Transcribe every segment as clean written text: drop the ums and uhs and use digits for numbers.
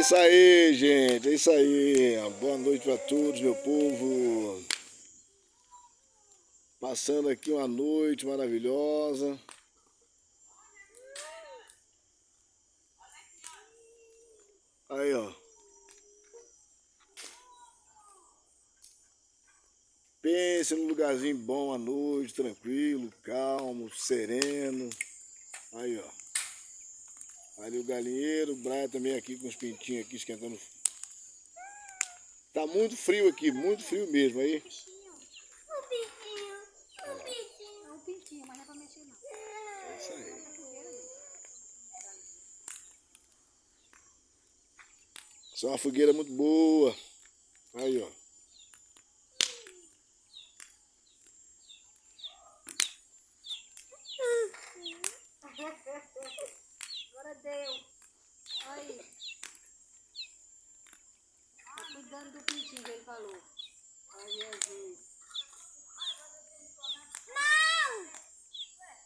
isso aí, gente. É isso aí. Boa noite para todos, meu povo. Passando aqui uma noite maravilhosa. Aí, ó. Pense num lugarzinho bom à noite, tranquilo, calmo, sereno. Aí, ó. Ali o galinheiro, o Brian também aqui com os pintinhos aqui esquentando. Tá muito frio aqui, muito frio mesmo aí. É um pintinho, mas não é pra mexer não. É isso aí. Isso é uma fogueira muito boa. Aí, ó. Agora deu. Aí. Tá cuidando do pintinho que ele falou. Ai, Jesus.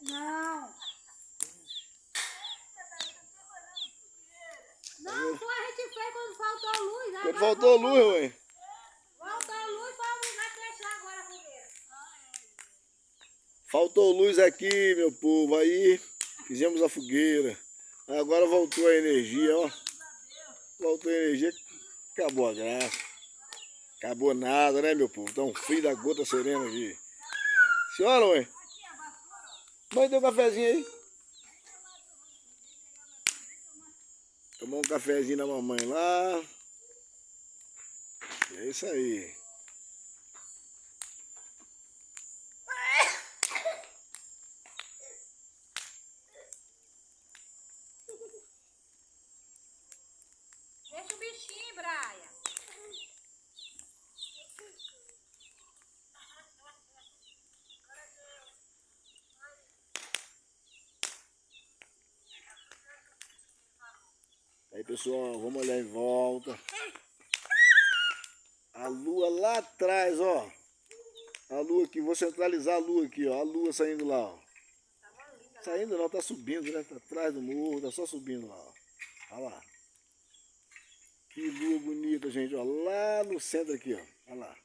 Não! Não, só a gente fez quando faltou a luz. Quando faltou luz, ué. Faltou a luz, vai fechar agora a fogueira. Faltou luz aqui, meu povo. Aí fizemos a fogueira. Agora voltou a energia, ó. Voltou a energia. Acabou a graça. Acabou nada, né, meu povo? Tá um frio da gota serena aqui. Senhora, ué? Mãe, tem um cafezinho aí? Tomou um cafezinho da mamãe lá. E é isso aí. Deixa o bichinho, Brian. Aí, pessoal, vamos olhar em volta. A lua lá atrás, ó. A lua aqui, vou centralizar a lua aqui, ó. A lua saindo lá, ó. Saindo não, tá subindo, né? Tá atrás do morro, tá só subindo lá, ó. Olha lá. Que lua bonita, gente, ó. Lá no centro aqui, ó. Olha lá.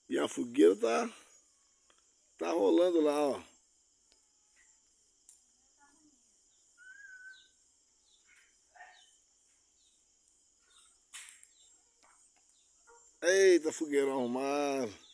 E a fogueira tá rolando lá, ó. Eita, fogueirão arrumado.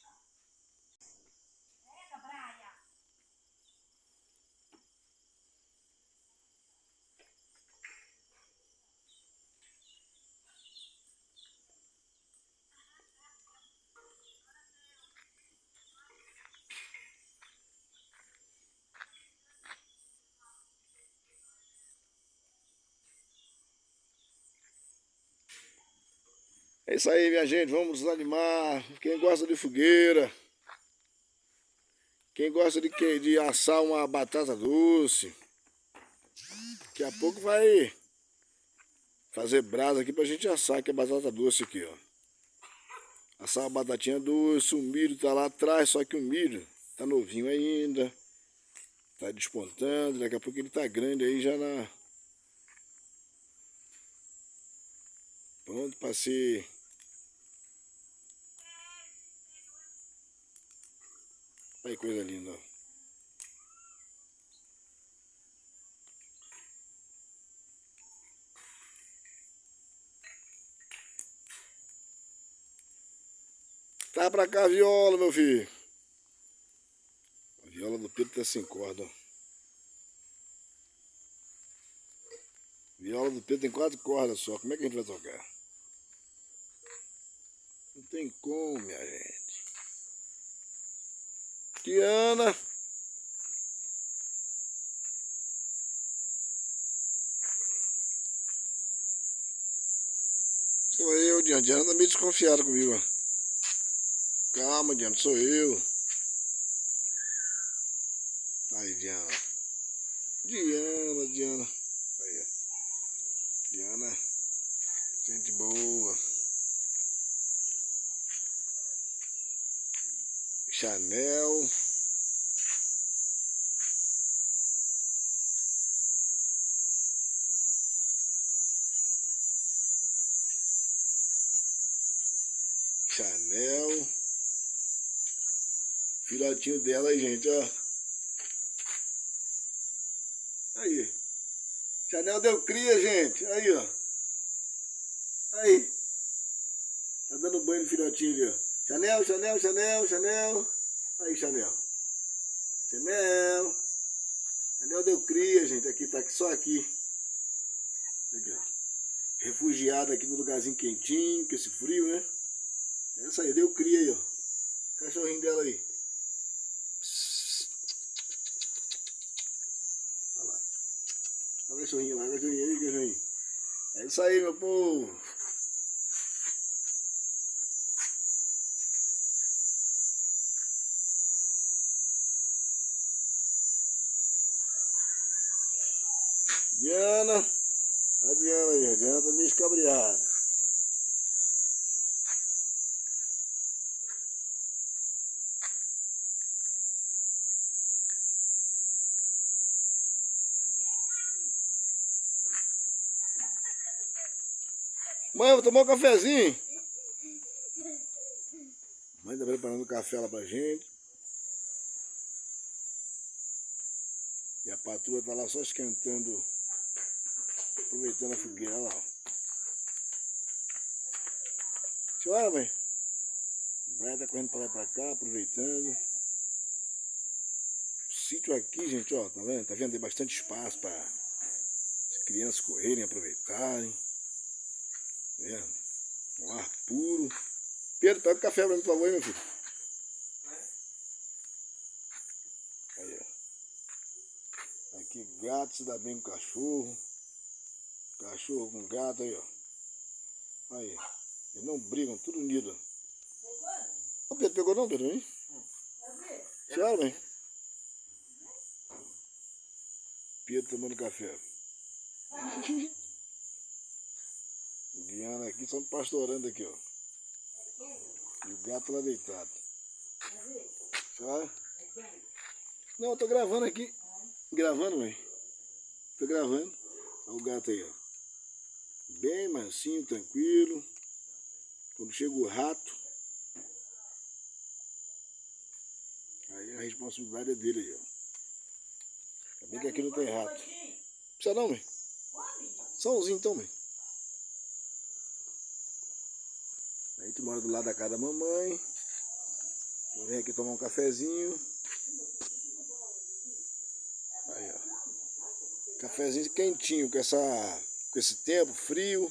É isso aí, minha gente. Vamos nos animar. Quem gosta de fogueira, quem gosta de assar uma batata doce, daqui a pouco vai fazer brasa aqui pra gente assar, que é batata doce aqui, ó. Assar uma batatinha doce, o milho tá lá atrás, só que o milho tá novinho ainda, tá despontando, daqui a pouco ele tá grande aí já na... Pronto pra ser... Olha que coisa linda, ó. Tá pra cá a viola, meu filho. A viola do Pedro tá sem corda, ó. Viola do Pedro tem 4 cordas só. Como é que a gente vai tocar? Não tem como, minha gente. Diana. Sou eu, Diana. Diana tá meio desconfiada comigo, ó. Calma, Diana, sou eu. Aí, Diana. Diana. Aí, ó. Diana. Gente boa. Chanel. Chanel. Filhotinho dela aí, gente, ó. Aí. Chanel deu cria, gente. Aí, ó. Aí. Tá dando banho no filhotinho ali, ó. Chanel. Aí, Chanel. Chanel deu cria, gente. Aqui, tá aqui, só aqui. Aqui, ó. Refugiada aqui no lugarzinho quentinho, com esse frio, né? Essa aí, deu cria aí, ó. Cachorrinho dela aí. Olha lá. Olha o cachorrinho lá, cachorrinho. É isso aí, meu povo. Diana. A Diana aí, a Diana tá meio escabriada. Mãe, vou tomar um cafezinho. Mãe tá preparando café lá pra gente. E a patroa tá lá só esquentando, aproveitando a fogueira lá, ó. Senhora, mãe. O Brian tá correndo pra lá e pra cá, aproveitando. O sítio aqui, gente, ó, tá vendo? Tá vendo? Tem bastante espaço para as crianças correrem, aproveitarem. Tá vendo? Um ar puro. Pedro, pega o café pra mim, por favor, hein, meu filho. Aí, ó. Aqui, gato se dá bem com cachorro. Cachorro com gato, aí, ó. Aí. Eles não brigam, tudo unido. Ô, Pedro, pegou não, Pedro, hein? Tchau, mãe. Pedro tomando café. Diana aqui, só pastorando aqui, ó. E o gato lá deitado. Sabe? Não, eu tô gravando aqui. Gravando, mãe. Tô gravando. Olha o gato aí, ó. Bem mansinho, tranquilo. Quando chega o rato, aí a responsabilidade é dele aí, ó. Ainda bem que aqui não tem rato. Precisa não, mãe? Sãozinho então, mãe. Aí tu mora do lado da casa da mamãe. Eu venho aqui tomar um cafezinho. Aí, ó. Cafezinho quentinho, com esse tempo frio.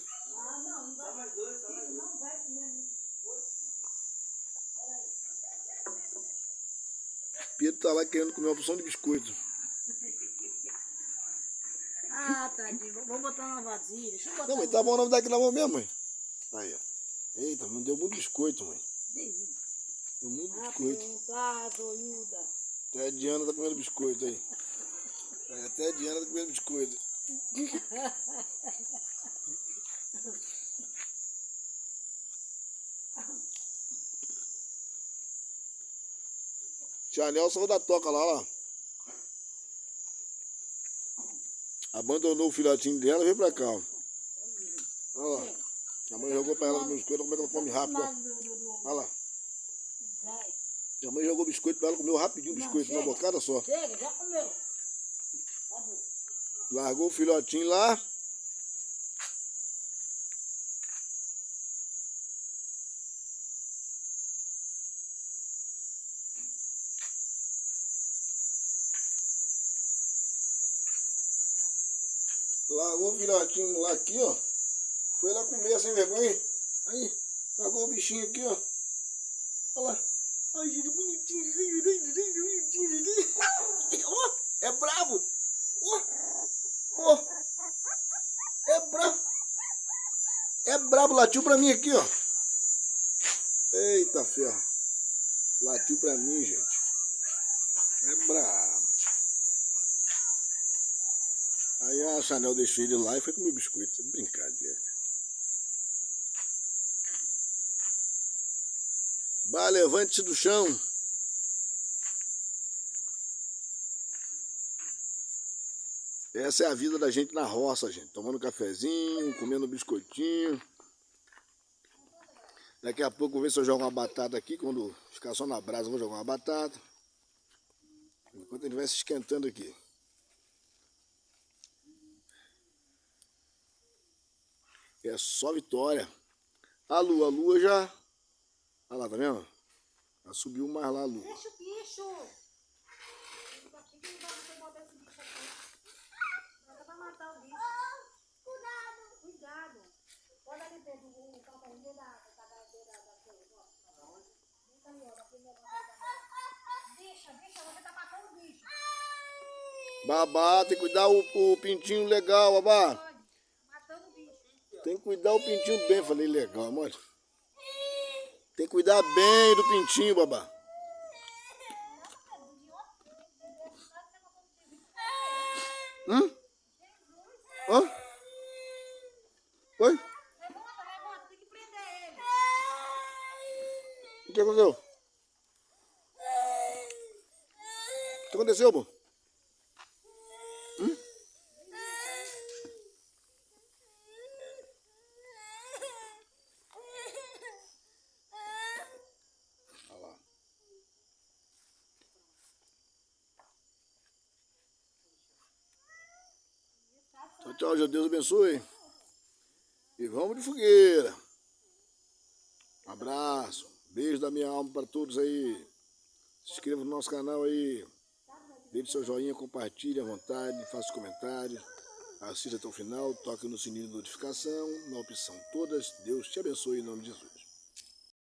Pedro tá lá querendo comer uma porção de biscoito. Ah, tadinho. Vou botar uma vasilha. Deixa eu botar. Não, mãe, tá bom o nome daqui na mão mesmo, mãe? Aí, ó. Eita, não deu muito biscoito, mãe. Deu muito biscoito. Doiuda. Até a Diana tá comendo biscoito aí. Até a Diana tá comendo biscoito. Chanel saiu da toca lá. Abandonou o filhotinho dela e veio pra cá, ó. Olha lá. A mãe jogou pra ela no biscoito, como é que ela come rápido, ó. Olha lá. A mãe jogou biscoito pra ela, comeu rapidinho o biscoito, uma bocada só. Chega, já comeu. Largou o filhotinho lá. Largou o filhotinho lá aqui, ó. Foi lá comer sem vergonha. Aí, largou o bichinho aqui, ó. Olha lá. Ai, gente, bonitinho. Ó, é bravo. Ó, é bravo. É brabo, latiu pra mim aqui, ó. Eita ferro. Latiu pra mim, gente. É brabo. Aí a Chanel deixou ele lá e foi comer biscoito. Brincadeira. Bah, levante-se do chão. Essa é a vida da gente na roça, gente. Tomando cafezinho, comendo biscoitinho. Daqui a pouco eu vou ver se eu jogo uma batata aqui. Quando ficar só na brasa, eu vou jogar uma batata. Enquanto ele vai se esquentando aqui. É só vitória. A lua já... Olha lá, tá vendo? Ela subiu mais lá a lua. Deixa o bicho. Por que não dá pra você botar esse bicho aqui? Dá pra matar o bicho. Cuidado. Cuidado. Olha ali dentro o calcanho da coisa. Deixa ali, ó. Deixa, você tá matando o bicho. Babá, tem que cuidar o pintinho legal, babá. Pode. Matando o bicho. Tem que cuidar o pintinho bem. Falei legal, amor. Tem que cuidar bem do pintinho, babá. Hã? Oi? Rebota, tem que prender ele. O que aconteceu? O que aconteceu, pô? Olha lá. Tchau, tchau, Deus abençoe. E vamos de fogueira. Um abraço. Beijo da minha alma para todos aí. Se inscreva no nosso canal aí. Deixe seu joinha, compartilhe à vontade, faça comentários. Assista até o final, toque no sininho de notificação, na opção todas. Deus te abençoe em nome de Jesus.